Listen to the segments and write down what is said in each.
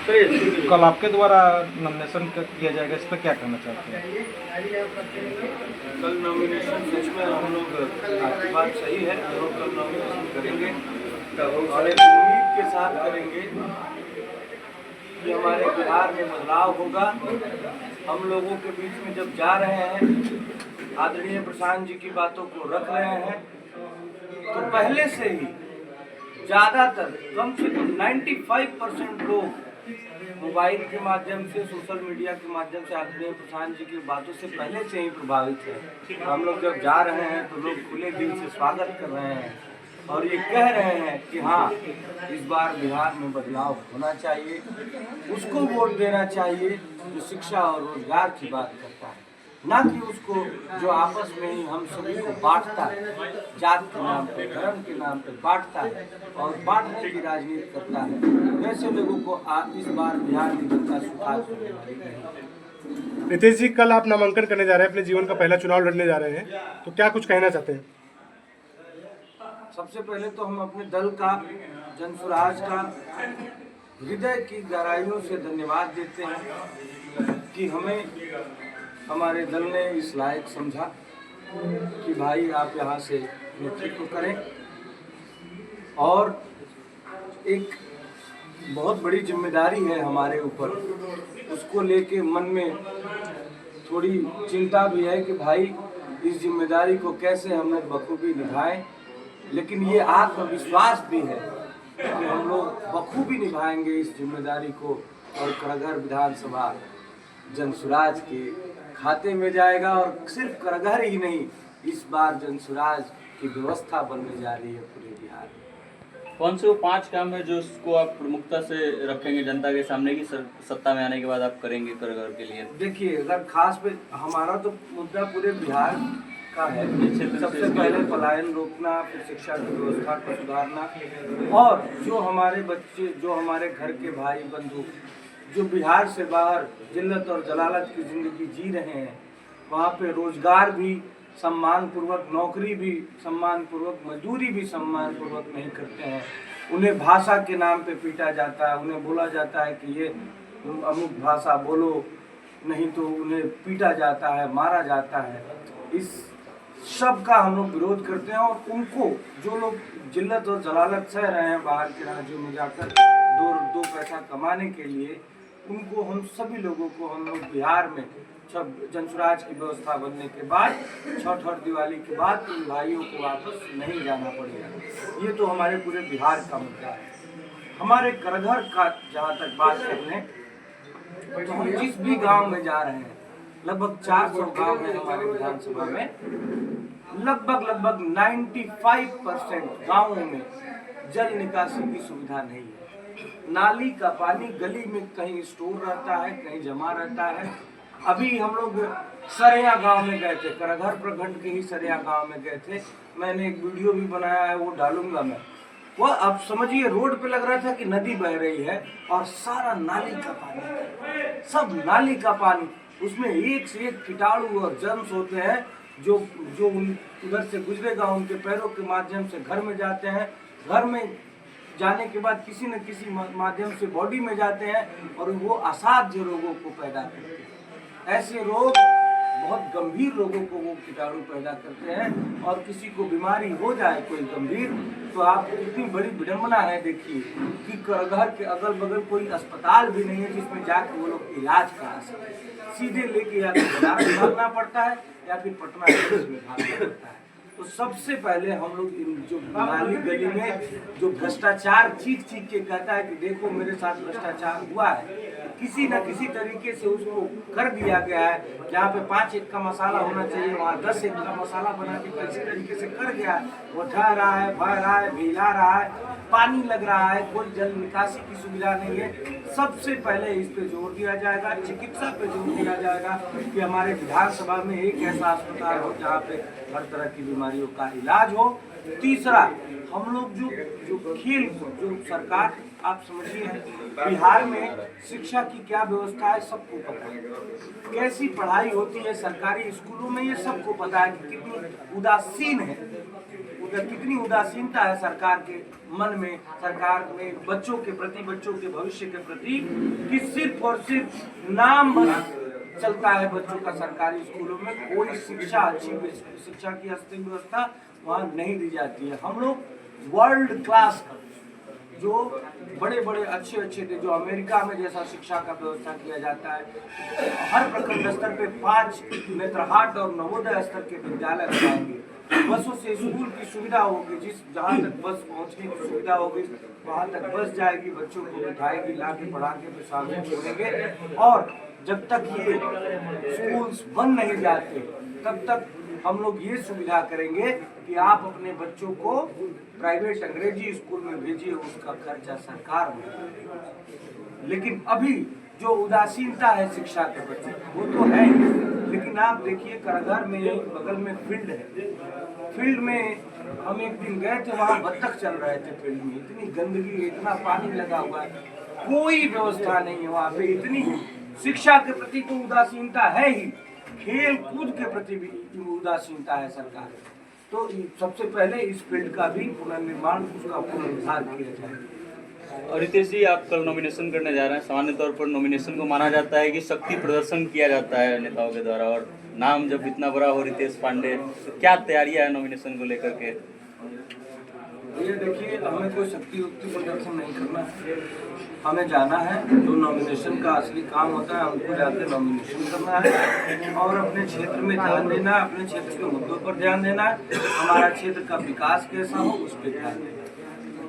पे कल आपके द्वारा नॉमिनेशन किया जाएगा, इस पर क्या कहना चाहते हैं? कल नॉमिनेशन सच में हम लोग, आपकी बात सही है, हम लोग कल नॉमिनेशन करेंगे और एक उम्मीद के साथ करेंगे कि हमारे बिहार में बदलाव होगा। हम लोगों के बीच में जब जा रहे हैं, आदरणीय प्रशांत जी की बातों को रख रहे हैं, तो पहले से ही ज़्यादातर कम से कम 95% लोग मोबाइल के माध्यम से, सोशल मीडिया के माध्यम से आदरणीय प्रशांत जी की बातों से पहले से ही प्रभावित है। हम लोग जब जा रहे हैं तो लोग खुले दिल से स्वागत कर रहे हैं और ये कह रहे हैं कि हाँ, इस बार बिहार में बदलाव होना चाहिए, उसको वोट देना चाहिए जो शिक्षा और रोजगार की बात करता है, ना कि उसको जो आपस में ही हम सभी को बांटता है, जात के नाम पे, धर्म के नाम पे बांटता है और बांटने की राजनीति करता है। वैसे लोगों को इस बार बिहार की जनता स्वीकार करने वाली नहीं। नीतीश जी, कल आप नामांकन करने जा रहे हैं, अपने जीवन का पहला चुनाव लड़ने जा रहे हैं, तो क्या कुछ कहना चाहते हैं? सबसे पहले तो हम अपने दल का, जनसुराज का हृदय की गहराइयों से धन्यवाद देते हैं कि हमें हमारे दल ने इस लायक समझा कि भाई आप यहाँ से नेतृत्व करें, और एक बहुत बड़ी जिम्मेदारी है हमारे ऊपर, उसको लेके मन में थोड़ी चिंता भी है कि भाई इस जिम्मेदारी को कैसे हम लोग बखूबी निभाएं, लेकिन ये आत्मविश्वास भी है कि हम लोग बखूबी निभाएंगे इस जिम्मेदारी को और करगहर विधानसभा जनसुराज के खाते में जाएगा। और सिर्फ करगहर ही नहीं, इस बार जनसुराज की व्यवस्था बनने जा रही है पूरे बिहार में। कौन से वो 5 काम है जो उसको आप प्रमुखता से रखेंगे जनता के सामने की सत्ता में आने के बाद आप करेंगे करगहर के लिए? देखिए, अगर खास पे हमारा तो मुद्दा पूरे बिहार का है। सबसे पहले पलायन रोकना, फिर शिक्षा की व्यवस्था को सुधारना, और जो हमारे बच्चे, जो हमारे घर के भाई बंधु जो बिहार से बाहर जिल्लत और जलालत की ज़िंदगी जी रहे हैं, वहाँ पे रोजगार भी सम्मानपूर्वक, नौकरी भी सम्मानपूर्वक, मजदूरी भी सम्मानपूर्वक नहीं करते हैं। उन्हें भाषा के नाम पे पीटा जाता है, उन्हें बोला जाता है कि ये अमुक भाषा बोलो, नहीं तो उन्हें पीटा जाता है, मारा जाता है। इस सब का हम लोग विरोध करते हैं, और उनको, जो लोग जिल्लत और जलालत सह रहे हैं बाहर के राज्यों में जाकर दो पैसा कमाने के लिए, उनको, हम सभी लोगों को, हम लोग बिहार में जनसुराज की व्यवस्था बनने के बाद, छठ और दिवाली के बाद इन भाइयों को वापस नहीं जाना पड़ेगा। ये तो हमारे पूरे बिहार का मुद्दा है। हमारे करगहर का जहाँ तक बात कर लें, तो हम जिस भी गांव में जा रहे हैं, लगभग 400 गांव है हमारे विधानसभा में, लगभग 95% गाँवों में जल निकासी की सुविधा नहीं है। नाली का पानी गली में कहीं स्टोर रहता है, कहीं जमा रहता है। अभी हम लोग सरेया गांव में गए थे, करगहर प्रखंड के ही सरेया गांव में गए थे। मैंने एक वीडियो भी बनाया है, वो डालूंगा मैं। वो आप समझिए, रोड पे लग रहा था कि नदी बह रही है और सारा नाली का पानी, सब नाली का पानी, उसमें एक से एक कीटाणु और जर्म्स होते हैं जो उधर से गुजरेगा, उनके पैरों के माध्यम से घर में जाते हैं, घर में जाने के बाद किसी न किसी माध्यम से बॉडी में जाते हैं और वो असाध्य रोगों को पैदा करते हैं। ऐसे रोग, बहुत गंभीर रोगों को वो कीटाणु पैदा करते हैं, और किसी को बीमारी हो जाए कोई गंभीर, तो आप कितनी बड़ी विडंबना है देखिए कि करगहर के अगल बगल कोई अस्पताल भी नहीं है जिसमें जाकर वो लोग इलाज करा सकें। सीधे लेके या तो बनारस भागना पड़ता है या फिर पटना में भागना पड़ता है। तो सबसे पहले हम लोग इन जो नाली गली में जो भ्रष्टाचार चीख के कहता है कि देखो मेरे साथ भ्रष्टाचार हुआ है, किसी न किसी तरीके से उसको कर दिया गया है। जहाँ पे 5 एक का मसाला होना चाहिए, वहाँ 10 एक का मसाला बना के किसी तरीके से कर गया है। वो ढह रहा है, बह रहा है, भिला रहा है, पानी लग रहा है, कोई जल निकासी की सुविधा नहीं है। सबसे पहले इस पे जोर दिया जाएगा, चिकित्सा पे जोर दिया जाएगा कि हमारे विधानसभा में एक ऐसा अस्पताल हो जहाँ पे हर तरह की बीमारियों का इलाज हो। तीसरा, हम लोग जो खेल को, जो सरकार, आप समझिए बिहार में शिक्षा की क्या व्यवस्था है सबको पता है, कैसी पढ़ाई होती है सरकारी स्कूलों में, ये सबको पता है कि कितनी उदासीन है कितनी उदासीनता है सरकार के मन में, सरकार में बच्चों के प्रति, बच्चों के भविष्य के प्रति, कि सिर्फ और सिर्फ नाम बस चलता है बच्चों का सरकारी स्कूलों में। कोई शिक्षा, अच्छी शिक्षा की अस्तित्व व्यवस्था वहाँ नहीं दी जाती है। हम लोग वर्ल्ड क्लास जो बड़े बड़े अच्छे थे, जो अमेरिका में जैसा शिक्षा का व्यवस्था किया जाता है, हर प्रखंड स्तर पे 5 नेत्रहाट और नवोदय स्तर के विद्यालय बनाएंगे। बसों से स्कूल की सुविधा होगी, जहाँ तक बस पहुँचने की सुविधा होगी वहाँ तक बस जाएगी, बच्चों को बिठाएगी, ला के पढ़ा के शामिल छोड़ेंगे। और जब तक ये स्कूल्स बन नहीं जाते तब तक हम लोग ये सुविधा करेंगे कि आप अपने बच्चों को प्राइवेट अंग्रेजी स्कूल में भेजिए, उसका खर्चा सरकार में। लेकिन अभी जो उदासीनता है शिक्षा के प्रति वो तो है ही। लेकिन आप देखिए कारागार में बगल में फील्ड है, फील्ड में हम एक दिन गए थे, वहाँ बत्तख चल रहे थे फील्ड में। इतनी गंदगी, इतना पानी लगा हुआ है, कोई व्यवस्था नहीं है वहाँ पे। इतनी शिक्षा के प्रति तो उदासीनता है ही, खेल कूद के प्रति भी उदासीनता है सरकार। तो सबसे पहले इस फील्ड का भी पुनर्निर्माण, उसका पुनरुद्धार किया जाए। और रितेश जी, आप कल नॉमिनेशन करने जा रहे हैं। सामान्य तौर पर नॉमिनेशन को माना जाता है कि शक्ति प्रदर्शन किया जाता है नेताओं के द्वारा, और नाम जब इतना बड़ा हो रितेश पांडे, तो क्या तैयारियां है नॉमिनेशन को लेकर के? ये देखिए, हमें कोई शक्ति प्रदर्शन नहीं करना है, हमें जाना है। जो नॉमिनेशन का असली काम होता है, हमको जाकर नॉमिनेशन करना है और अपने क्षेत्र में ध्यान देना है, अपने क्षेत्र के मुद्दों पर ध्यान देना है, हमारा क्षेत्र का विकास कैसा हो उस पर ध्यान देना है।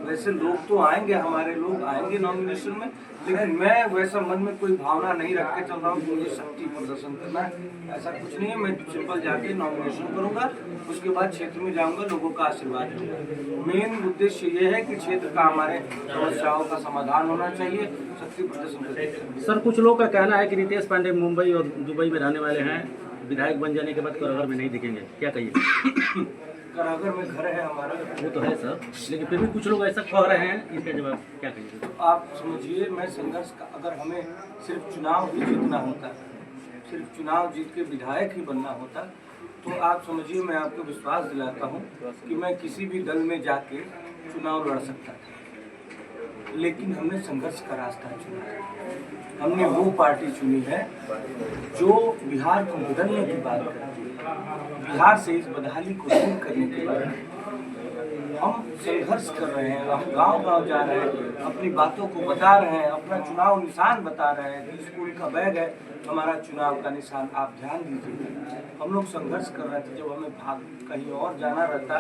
वैसे लोग तो आएंगे, हमारे लोग आएंगे नॉमिनेशन में, लेकिन मैं वैसा मन में कोई भावना नहीं रख के चल रहा हूँ कि मुझे शक्ति प्रदर्शन करना है, ऐसा कुछ नहीं है। मैं सिंपल जाके नॉमिनेशन करूंगा, उसके बाद क्षेत्र में जाऊंगा, लोगों का आशीर्वाद लूंगा। मेन उद्देश्य ये है कि क्षेत्र का, हमारे समस्याओं का समाधान होना चाहिए, शक्ति प्रदर्शन करना। सर, कुछ लोग का कहना है कि रितेश पांडे मुंबई और दुबई में रहने वाले हैं, विधायक बन जाने के बाद कारागार में नहीं दिखेंगे, क्या कहिए? कारागार में घर है हमारा, वो तो है सर, लेकिन फिर भी कुछ लोग ऐसा कह रहे हैं, इसका जवाब क्या कहिए? तो आप समझिए, मैं संघर्ष का, अगर हमें सिर्फ चुनाव ही जीतना होता, सिर्फ चुनाव जीत के विधायक ही बनना होता, तो आप समझिए, मैं आपको विश्वास दिलाता हूँ कि मैं किसी भी दल में जाके चुनाव लड़ सकता था। लेकिन हमने संघर्ष का रास्ता चुना, हमने वो पार्टी चुनी है जो बिहार को बदलने की बात करती है, बिहार से इस बदहाली को दूर करने की बात करती है। हम संघर्ष कर रहे हैं, हम गांव-गांव जा रहे हैं, अपनी बातों को बता रहे हैं, अपना चुनाव निशान बता रहे हैं कि स्कूल का बैग है हमारा चुनाव का निशान, आप ध्यान दीजिए। हम लोग संघर्ष कर रहे थे, जब हमें भाग कहीं और जाना रहता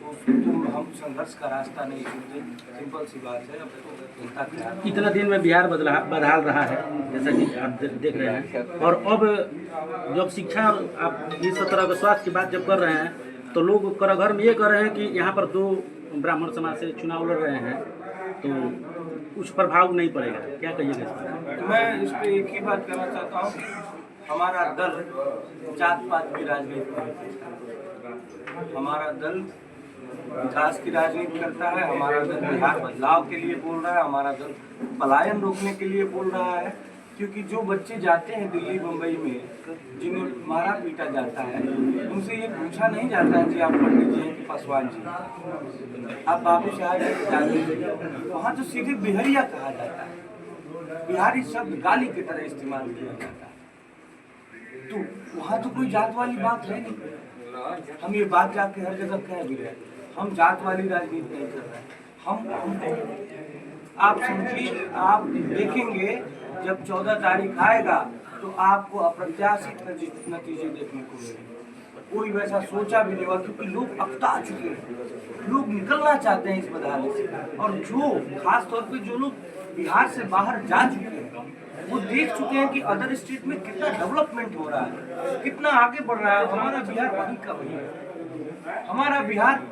तो हम संघर्ष का रास्ता नहीं चुनते, सिंपल सी बात है। अब तो जनता क्या, इतना दिन में बिहार बदहाल रहा है, जैसा कि आप देख रहे हैं, और अब जब शिक्षा और आप इस तरह के स्वास्थ्य की बात जब कर रहे हैं, तो लोग कारागार में ये कह रहे हैं कि यहाँ पर 2 ब्राह्मण समाज से चुनाव लड़ रहे हैं, तो कुछ प्रभाव नहीं पड़ेगा, क्या कहिएगा इस पर? मैं इस पे एक ही बात कहना चाहता हूँ कि हमारा दल जात पात की राजनीति नहीं करता, हमारा दल विकास की राजनीति करता है, हमारा दल बिहार बदलाव के लिए बोल रहा है, हमारा दल पलायन रोकने के लिए बोल रहा है। क्योंकि जो बच्चे जाते हैं दिल्ली मुंबई में, जिन्हें मारा पीटा जाता है, उनसे ये पूछा नहीं जाता है जी आप पंडित जी हैं कि पासवान जी, आप बाबू साहब जाते हैं, वहाँ तो सीधे बिहरिया कहा जाता है, बिहारी शब्द गाली की तरह इस्तेमाल किया जाता है। तो वहाँ तो कोई जात वाली बात है नहीं। हम ये बात जाके हर जगह कह भी रहे, हम जात वाली राजनीति नहीं कर रहे हैं। हम आप समझिए, आप देखेंगे जब 14 तारीख आएगा तो आपको अप्रत्याशित नतीजे देखने को मिलेंगे। कोई वैसा सोचा भी नहीं होगा, क्योंकि लोग अकता चुके हैं, लोग निकलना चाहते हैं इस बदहाली से। और जो खास तौर पे जो लोग बिहार से बाहर जा चुके हैं, वो देख चुके हैं कि अदर स्टेट में कितना डेवलपमेंट हो रहा है, कितना आगे बढ़ रहा है। हमारा बिहार वहीं का वहीं है। हमारा बिहार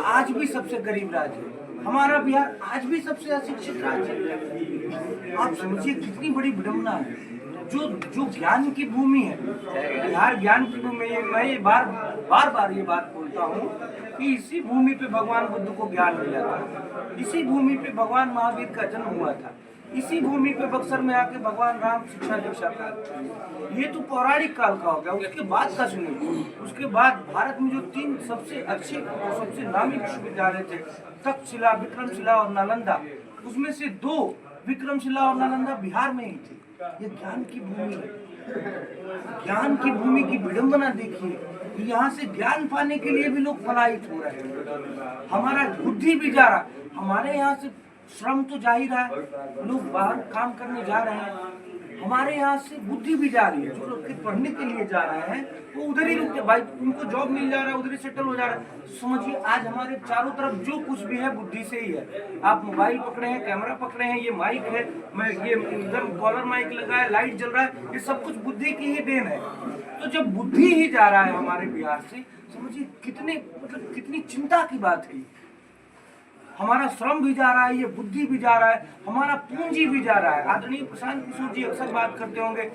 आज भी सबसे गरीब राज्य है, हमारा बिहार आज भी सबसे अशिक्षित राज्य है। आप समझिए कितनी बड़ी विडंबना है। जो ज्ञान की भूमि है, बिहार ज्ञान की भूमि है। मैं ये बार ये बात बोलता हूँ कि इसी भूमि पे भगवान बुद्ध को ज्ञान मिला था, इसी भूमि पे भगवान महावीर का जन्म हुआ था, इसी भूमि पे बक्सर में आके भगवान राम शिक्षा दीक्षा प्राप्त। ये तो पौराणिक काल का हो गया। उसके बाद का सुनिए, उसके बाद भारत में जो 3 सबसे अच्छे और सबसे नामी विश्वविद्यालय थे, तक्षशिला, विक्रमशिला और नालंदा, उसमें से 2 विक्रमशिला और नालंदा बिहार में ही थे। ये ज्ञान की भूमि है। ज्ञान की भूमि की विडंबना देखिए, यहाँ से ज्ञान पाने के लिए भी लोग पलायित हो रहे हैं। हमारा बुद्धि भी जा रहा, हमारे यहाँ से श्रम तो जा ही रहा है, लोग बाहर काम करने जा रहे हैं, हमारे यहाँ से बुद्धि भी जा रही है। जो लोग पढ़ने के लिए जा रहे हैं वो उधर ही रुकते, भाई उनको जॉब मिल जा रहा है, उधर ही सेटल हो जा रहा है। समझिए आज हमारे चारों तरफ जो कुछ भी है बुद्धि से ही है। आप मोबाइल पकड़े हैं, कैमरा पकड़े हैं, ये माइक है, मैं ये इधर कॉलर माइक लगा है, लाइट जल रहा है, ये सब कुछ बुद्धि की ही देन है। तो जब बुद्धि ही जा रहा है हमारे बिहार से, समझिए कितने मतलब कितनी चिंता की बात है। हमारा श्रम भी जा रहा है, ये बुद्धि भी जा रहा है, हमारा पूंजी भी जा रहा है। आदरणीय प्रशांत किशोर जी अक्सर बात करते होंगे,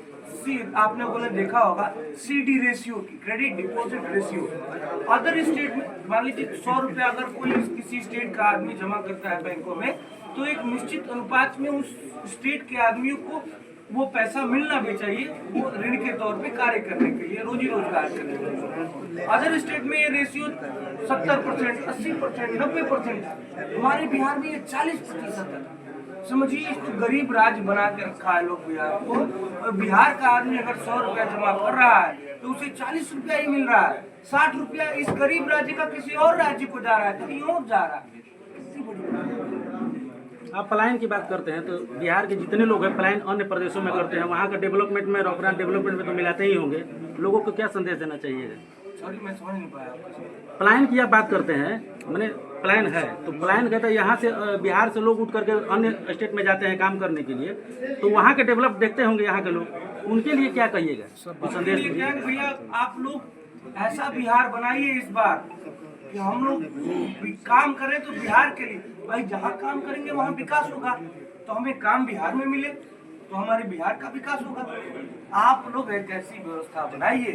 आपने बोले देखा होगा CD रेशियो की, credit deposit ratio. Other state में मान लीजिए 100 रुपया अगर कोई किसी स्टेट का आदमी जमा करता है बैंकों में, तो एक निश्चित अनुपात में उस स्टेट के आदमियों को वो पैसा मिलना भी चाहिए, वो ऋण के तौर पे कार्य करने के लिए, रोजी रोजगार करने के लिए। अदर स्टेट में ये रेशियो 70%, 80%, 90%, हमारे बिहार में ये 40% है। समझिए गरीब राज्य बना के रखा है लोग बिहार को, और बिहार का आदमी अगर 100 रुपया जमा कर रहा है तो उसे 40 रुपया ही मिल रहा है। 60 रुपया इस गरीब राज्य का किसी और राज्य को जा रहा है, कहीं और जा रहा है। कितनी बड़ी बात है। आप पलायन की बात करते हैं तो बिहार के जितने लोग हैं पलायन अन्य प्रदेशों में करते हैं, वहाँ का डेवलपमेंट में, रॉकरान डेवलपमेंट में तो मिलाते ही होंगे। लोगों को क्या संदेश देना चाहिए? सॉरी मैं समझ नहीं पाया। पलायन की आप बात करते हैं, मैंने पलायन है तो पलायन कहते हैं यहाँ से बिहार से लोग उठ करके अन्य स्टेट में जाते हैं काम करने के लिए, तो वहाँ के डेवलप देखते होंगे यहाँ के लोग, उनके लिए क्या कहिएगा? संदेश भैया आप लोग ऐसा बिहार बनाइए इस बार कि हम लोग काम करें तो बिहार के लिए। भाई जहाँ काम करेंगे वहाँ विकास होगा, तो हमें काम बिहार में मिले तो हमारे बिहार का विकास होगा। आप लोग एक ऐसी व्यवस्था बनाइए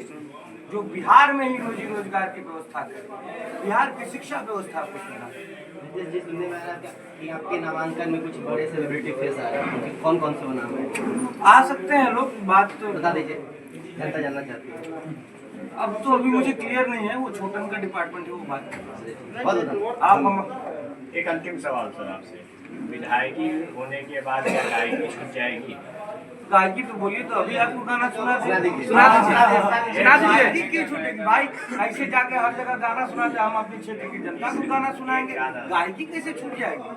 जो बिहार में ही रोजी रोजगार की व्यवस्था करे, बिहार की शिक्षा व्यवस्था को सुधारे। जिस सुनने में आ रहा कि आपके नामांकन में कुछ बड़े सेलिब्रिटी फेस आ रहे हैं, कौन कौन से नाम है? आ सकते हैं लोग, बात तो बता दीजिए, जनता जानना चाहती है। अब तो अभी मुझे क्लियर नहीं है, वो छोटन का डिपार्टमेंट है, वो बात बहुत आप हम एक अंतिम सवाल सर आपसे, विधायकी होने के बाद क्या गायकी छूट जाएगी? गायकी तो बोलिए, तो अभी आपको गाना सुना दीजिए। सुना दीजिए। क्यों छूटेगी भाई? ऐसे जाके हर जगह गाना सुनाते, हम अपने क्षेत्र की जनता को गाना सुनाएंगे, गायकी कैसे छूट जाएगी?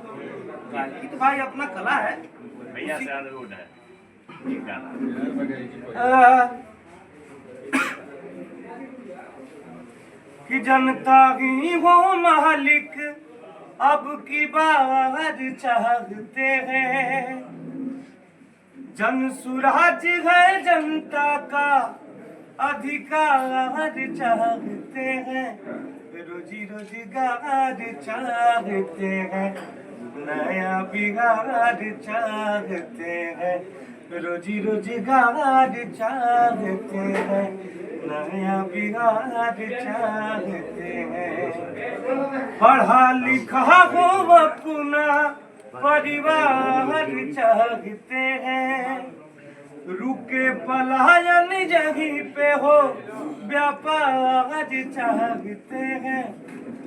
गायकी तो भाई अपना कला है। भैया से अनुरोध है एक गाना। कि जनता ही वो मालिक अब की बात चाहते हैं, जन सुराज है जनता का अधिकार चाहते हैं, रोजी रोजगार चाहते हैं, नया बिहार चाहते हैं, रोजी रोजगार चाहते हैं, नया बिहार चाहते हैं। पढ़ा लिखा हो अपना परिवार चाहते हैं, रुके पलायन यहीं पे हो व्यापार चाहते हैं,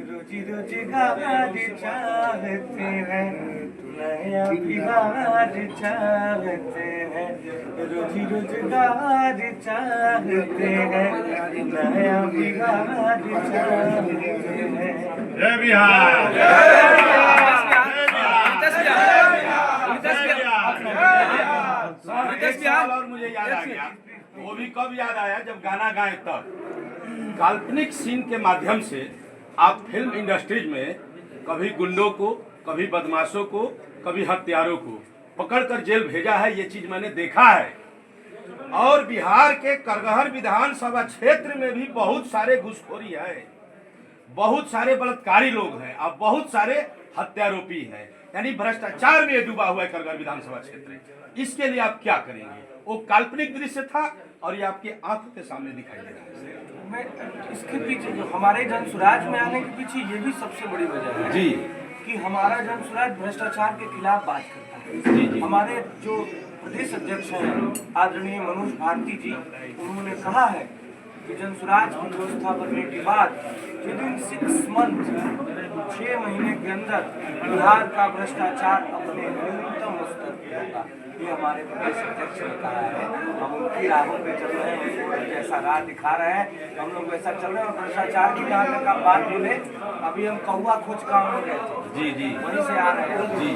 रोजी रोजगार चाहते हैं, नया बिहार चाहते हैं, रोजी रोजगार चाहते हैं, नया बिहार चाहते हैं। जय बिहार। और मुझे याद आ गया, वो भी कब याद आया जब गाना गाए तब। काल्पनिक सीन के माध्यम से आप फिल्म इंडस्ट्रीज में कभी गुंडों को, कभी बदमाशों को, कभी हत्यारों को पकड़कर जेल भेजा है, ये चीज मैंने देखा है। और बिहार के करगहर विधानसभा क्षेत्र में भी बहुत सारे घुसखोरी है, बहुत सारे बलात्कारी लोग हैं और बहुत सारे हत्यारोपी हैं, यानी भ्रष्टाचार में डूबा हुआ है करगहर विधानसभा क्षेत्र। इसके लिए आप क्या करेंगे? वो काल्पनिक दृश्य था और ये आपकी आंखों के सामने दिखाई दे रहा है। मैं इसके पीछे जो हमारे जनसुराज में आने के पीछे ये भी सबसे बड़ी वजह है जी कि हमारा जनसुराज भ्रष्टाचार के खिलाफ बात करता है। है। हमारे जो प्रदेश अध्यक्ष हैं आदरणीय मनोज भारती जी, उन्होंने कहा है कि जनसुराज की व्यवस्था बनने के बाद विद इन 6 मंथ 6 महीने के अंदर बिहार का भ्रष्टाचार अपने न्यूनतम स्तर पर होगा। ये हमारे प्रदेश अध्यक्ष ने कहा है। हम उनकी राहों पे चल रहे हैं, उनको जैसा राह दिखा रहे हैं हम लोग वैसा चल रहे हैं। और भ्रष्टाचार की जहाँ तक आप बात बोले, अभी हम कौआ खोज गाँव में गए थे, जी वहीं से आ रहे हैं जी।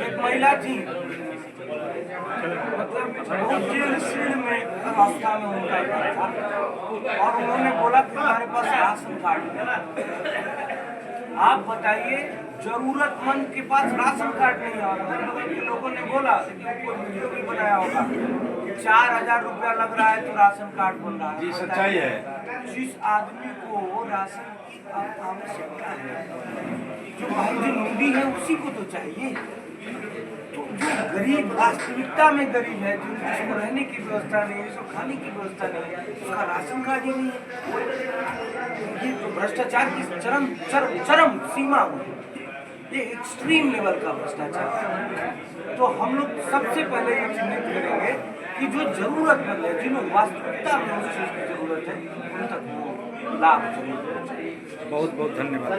एक महिला थी, मतलब बहुत जीर्ण में अवस्था में उनका घर था और उन्होंने बोला कि हमारे पास राशन कार्ड है। आप बताइए, जरूरतमंद के पास राशन कार्ड नहीं आ रहा है। लोगों ने बोला कि कोई वीडियो भी बनाया होगा, 4000 रुपया लग रहा है तो राशन कार्ड बन रहा है। जी, सच्चाई है। जिस आदमी को राशन की आवश्यकता है, जो भाई जो नीडी है उसी को तो चाहिए। तो जो गरीब वास्तविकता में गरीब है, जिसको रहने की व्यवस्था नहीं है, जिसको खाने की व्यवस्था नहीं है, उसका राशन कार्ड ही नहीं है। ये तो भ्रष्टाचार की चरम सीमा हुई। ये एक्सट्रीम लेवल का भ्रष्टाचार है। तो हम लोग सबसे पहले ये चिन्हित करेंगे कि जो जरूरतमंद है, जिन्हें वास्तविकता में उस चीज की जरूरत है, उन तक वो लाभ जरूर पहुंचे। बहुत बहुत धन्यवाद।